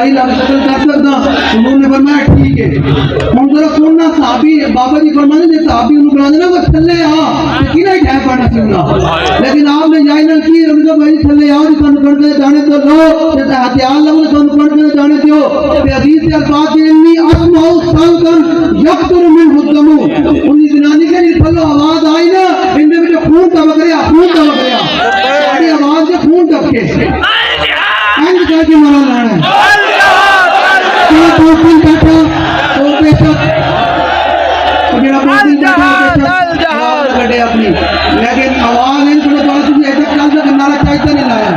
اسرائیل آپ قتل کر سکتا؟ انہوں نے فرمایا ٹھیک ہے. ہوں ذرا سننا صحابی بابا جی فرمانے نے صحابی انہوں بنا دینا وہ تھلے آ یقینا ہی ٹھہ پڑنا سننا, لیکن آپ نے جائے نہ کی رمضا بھائی تھلے آؤ جی سانو پڑھ کے جانے تو لو جیسے ہتھیار لو سانو پڑھ کے جانے دیو. حدیث سے الفاظ کے انی اسمعو صوتا یقطر منہ الدم, انہی زنانی کے لیے تھلو آواز آئی نا ان میں جو خون ٹپک رہا ساری آواز جو خون ٹپکے اینڈ کر کے مارا لانا ہے کیا دوسری بیٹھا اور بیٹھا اگر دوسری بیٹھا آواز کٹے اپنی, لیکن آواز ان کو بات تجھے ایسا چل سکتا نعرہ چاہتا نہیں لایا.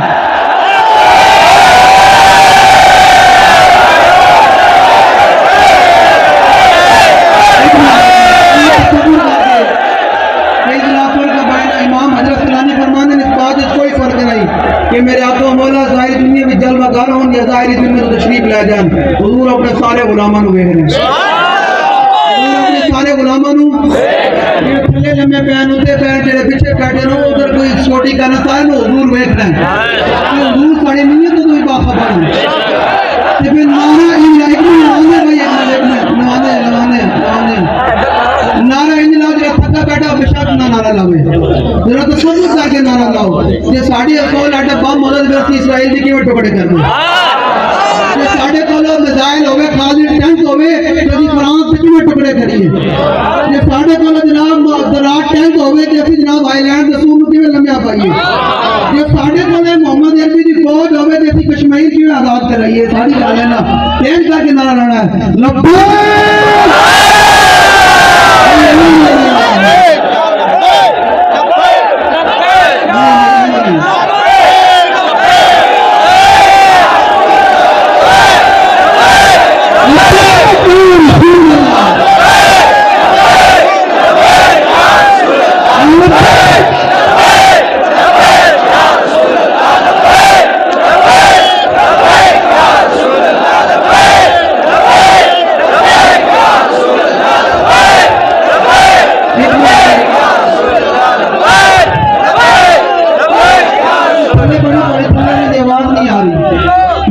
کہ میرے آقا مولا ظاہری دنیا میں جلوہ گانا ہوں یا ظاہری دنیا میں تشریف لے جان, حضور اپنے سارے غلامان ہوئے ہیں, حضور اپنے سارے غلامان ہوں یہ تھلے لمحے پہن ہوتے پہن جڑے پیچھے بیٹھے رہو ادھر کوئی چھوٹی کا نسا ہے نا حضور ویکھ رہے ہیں حضور ساڑے نہیں ہے تو کوئی باخبر ہوں کہ پھر نعرہ ان لائق میں نوانے بھائی نوانے نعرہ ان لاؤ جڑا تھکا بیٹھا بشاک نہ نعرہ لاؤے ذرا تو سمجھ جا کے نعرہ لاؤ یہ ساڑھے اکول آٹا بام مدد برسی اسرائیل دی کیویں ٹکڑے کر دو یہ ساڑھے کولو میزائل ہوئے خالی ٹینک ہوئے جدی فرانس سے کیویں ٹکڑے کریے یہ ساڑھے کولو جناب درات ٹینک ہوئے جیسی جناب آئی لینڈ رسول کیویں لمحہ پائیے یہ ساڑھے کولے محمد عربی دی فوج ہوئے جیسی کشمیر کیویں آزاد کر رہی ہے ساری گالیں نا تیز کر کے نعرہ لانا ہے لبیک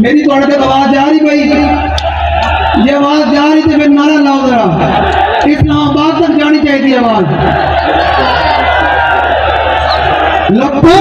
میری تو اڑتے آواز جا رہی بھائی یہ آواز جا رہی تھی پھر نعرہ لاؤ ذرا اسلام آباد تک جانی چاہیے تھی آواز لبیک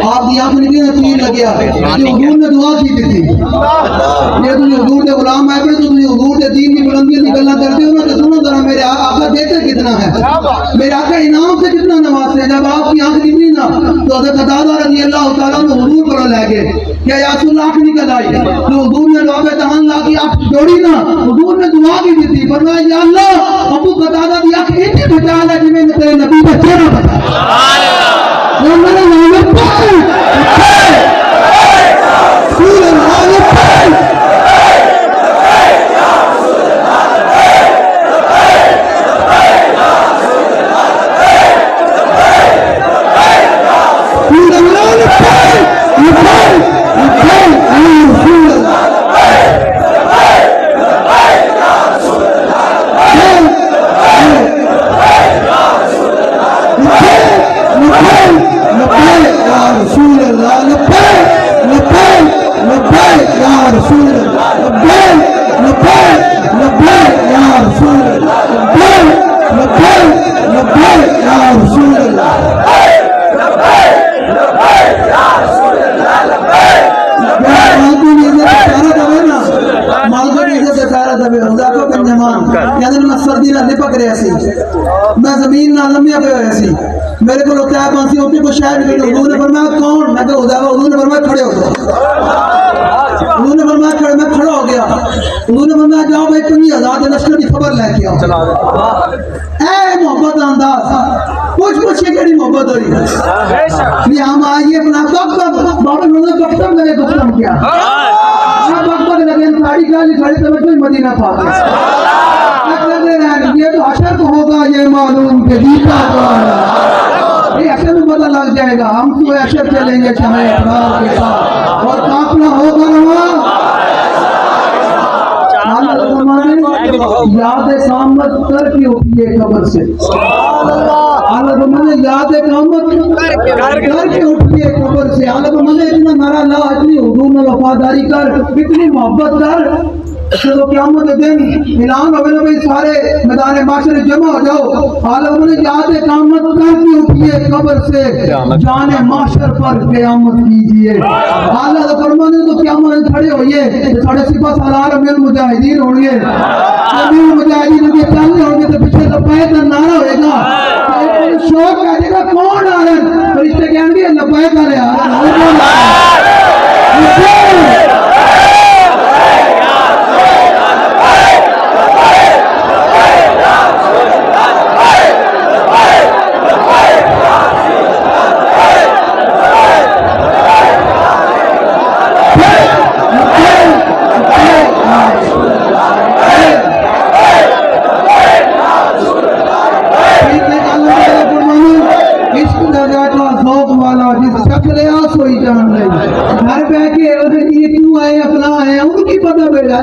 آپ دی آنکھ نکلی نتیر لگیا جو حضور نے دعا کی تھی یہ تم حضور دے غلام آئے پہ تو تم حضور دے دین کی بلندیاں نکلنا کرتے ہو نا کہ سنو ذرا میرے آقا دیتے کتنا ہے میرے آقا انعام سے کتنا نوازتے ہیں. جب آپ کی آنکھ نکلی نا تو حضرت قتادہ رضی اللہ تعالیٰ نے حضور پر لے گئے کیا یا رسول آنکھ نکل آئی تو حضور نے لوابِ دہان لا کی آنکھ جوڑی نا حضور نے دعا کی تھی فرمایا یا اللہ ابو قتادہ دی آنکھ اتنی بچا لے جی میں تیرے نبی کا چہرہ بتا مسلمان کہندے میں سردی نال لپک رہا سی میں زمین نال لمیا پیا ہوا سی میرے کو لگتا ہے پانسی اوپر کو شاید حضور نے فرمایا کون میں کہ حضور نے فرمایا کھڑے ہو جاؤ حضور نے فرمایا کھڑے میں کھڑا ہو گیا حضور نے فرمایا جاؤ بھائی تم آزاد لشکر کی خبر لے کے آؤ اے محبت انداز کچھ پوچھے کیڑی محبت ہوئی نہیں ہم آئیے اپنا وقت بابا نوزہ وقت میرے گفتم کیا وقت لگے ساڑی گالی ساڑی توجہ مدینہ پاک یہ تو حشر تو ہوگا یہ معلوم کہ جیتا تو یہ حشر میں پتہ لگ جائے گا ہم تو حشر چلیں گے شاہ ابرار کے ساتھ اور قافلہ ہوگا رواں حالت زمانے یاد قامت کر کے اٹھیے قبر سے حالت زمانے یاد قامت کر کے اٹھیے قبر سے حالت زمانے اتنا نعرہ لا اتنی حضور میں وفاداری کر اتنی محبت کر تو قیامت دن اعلان ہوئے نبی سارے میدان معاشر جمع ہو جاؤ عالم نے یاد قیامت کر کے اٹھیے قبر سے جان معاشر پر قیامت کیجئے اللہ فرمانے تو قیامت کھڑے ہوئیے ساڑھے سپاہ سالار امیر مجاہدین ہوئے امیر مجاہدین کے چلنے ہوئے تو پیچھے لبیک کا نعرہ ہوئے گا شوق کہنے گا کون آ رہے ہیں فرشتے کہیں گے لبیک آ رہے ہیں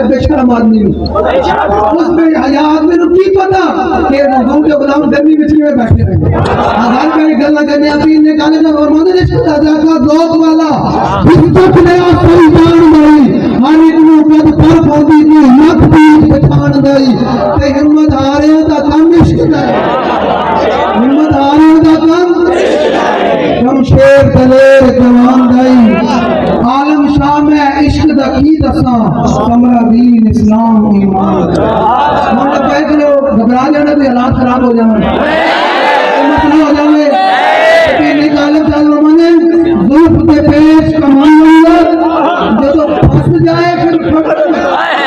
بے شرم آدمی اس میں حیات میں کی پتا کہ حضور کے غلام گرمی بچی میں بیٹھے رہے ہر میں گلا کرنے اپنی نے کہا کہ فرماتے ہیں رشتہ دادا کا ذوق والا اس دکھ نے کوئی جان گئی ہر ایک نو قد پر پوندی دی ہمت بھی پہچان گئی تے ہمت ہارے دا کم عشق دا ہمت ہارے دا کم شیر دلیر جوان گئی عالم شاہ میں عشق دا کی دساں کمرہ دین اسلام ایمان مولا کہہ کرو گھبرا جانا بھی حالات خراب ہو جانا مسئلہ ہو جانے تین عالم شاہ رمانے ظلف کے پیش کمان لگا جو تو پھنس جائے پھر پھٹ جائے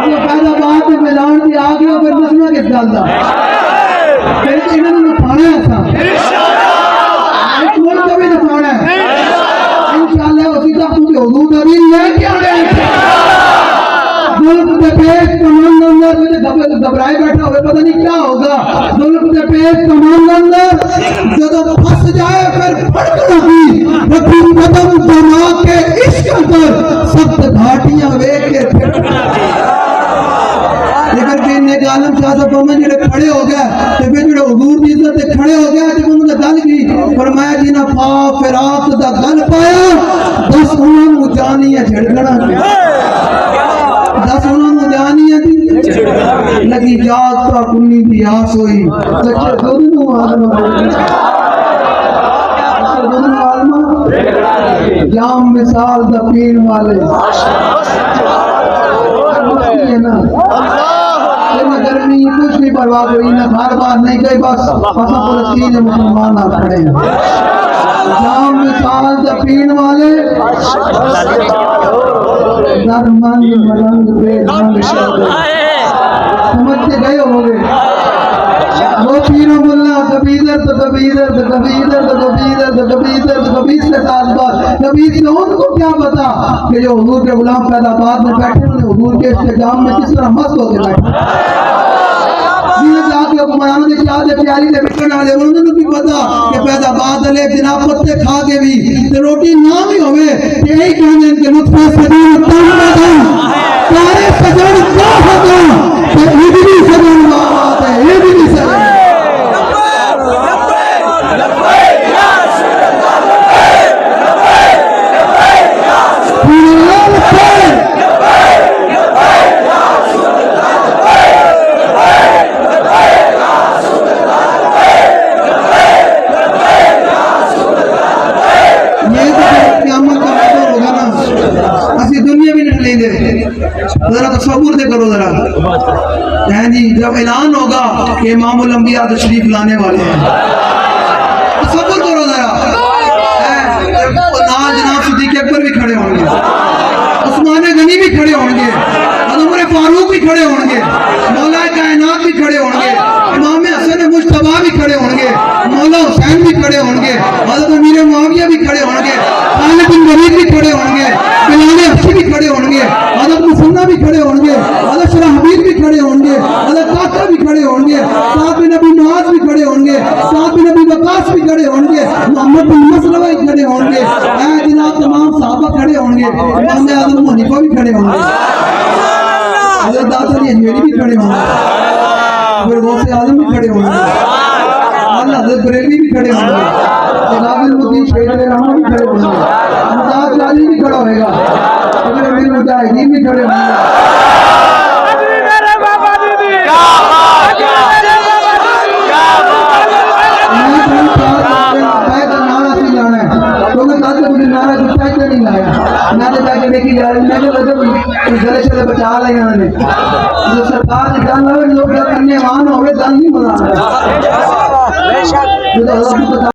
جو پیدا بات میں میدان بھی آگیا پھر مسئلہ کس ڈالتا پھر انہوں نے پھانا ایسا ایک ملک کا بھی نفانا ہے انشاءاللہ اسی طرح تجھے حضور نبی لے کے آنے ظلم دے پیش کمان اندر تجھے گھبرائے بیٹھا ہوئے پتہ نہیں کیا ہوگا ظلم دے پیش کمان اندر جدو پھنس جائے پھر پھڑک لگی رکھی قدم جما کے عشق اندر سخت گھاٹیاں وے کے پھر لیکن کہ انہیں کہ عالم شاہ صاحب میں جڑے کھڑے ہو گیا تو پھر جڑے حضور دی عزت سے کھڑے ہو گیا جب انہوں نے گل کی فرمایا جی نہ پا فراق دا گل پایا دس انہوں نے جانی ہے جھڑکڑا دس انہوں نے جانی ہے لگی جاگ تو کنی دی آس ہوئی لکھے دونوں عالم جام مثال دا پین والے گرمی کچھ بھی پرواہ ہوئی نہ بار بار نہیں گئی بس فصل فلسطین مسلمان آ کھڑے ہیں جام مثال دا پین والے درمند ملنگ بے رنگ شد سمجھتے گئے ہو گئے وہ پیروں ملا کبھی ادھر تو کبھی ادھر تو کبھی ادھر تو کبھی ادھر تو کبھی ادھر تو کبھی اس کے ساتھ بات کبھی اس نے ان کو کیا پتا کہ جو حضور کے غلام پیدا بعد میں بیٹھے انہیں حضور کے استجام میں کس طرح مست ہو کے بیٹھے جنہیں جا کے حکمرانوں نے کیا دے پیاری دے بکڑ آلے انہوں نے بھی پتا کہ پیدا بعد علیہ جناب پتے کھا کے بھی روٹی نہ بھی ہوئے یہی کہنے ان کے نطفہ سجن تن مدن سارے سجن کیا ہوگا کہ ادھری سجن بات ہے ادھری سجن تصور دے کرو ذرا ہیں جی جب اعلان ہوگا کہ امام الانبیاء تشریف لانے والے ہیں تصور کرو ذرا جناب صدیق اکبر بھی کھڑے ہوں گے عثمان غنی بھی کھڑے ہوں گے عمر فاروق بھی کھڑے ہوں گے مولا کائنات بھی کھڑے ہوں گے امام حسن مجتبیٰ بھی کھڑے ہوں گے مولا حسین بھی کھڑے ہوں گے حضرت امیر معاویہ بھی کھڑے ہوں گے خالد بن ولید بھی کھڑے ہوں گے بلال حبشی بھی کھڑے ہوں گے حضرت مسنہ بھی کھڑے ہوں گے حضرت شرحبیل بھی کھڑے ہوں گے حضرت طاہر بھی کھڑے ہوں گے سعد بن ابی معاذ بھی کھڑے ہوں گے سعد بن ابی وقاص بھی کھڑے ہوں گے محمد بن مسلمہ بھی کھڑے ہوں گے اے جناب تمام صحابہ کھڑے ہوں گے امام اعظم حنیفہ بھی کھڑے ہوں گے حضرت داتا علی اجمیری بھی کھڑے ہوں گے پھر غوث اعظم بھی کھڑے ہوں گے حضرت بریلوی بھی کھڑے ہوں گے جناب الدین شہید رحمہ بھی کھڑے ہوں گے ممتاز علی بھی کھڑا ہوئے گا پھر امیر مجاہدین بھی کھڑے ہوں گے بچا لے سرکار نے گل ہوئے لوگ کرنے وان ہوئے گل نہیں بنا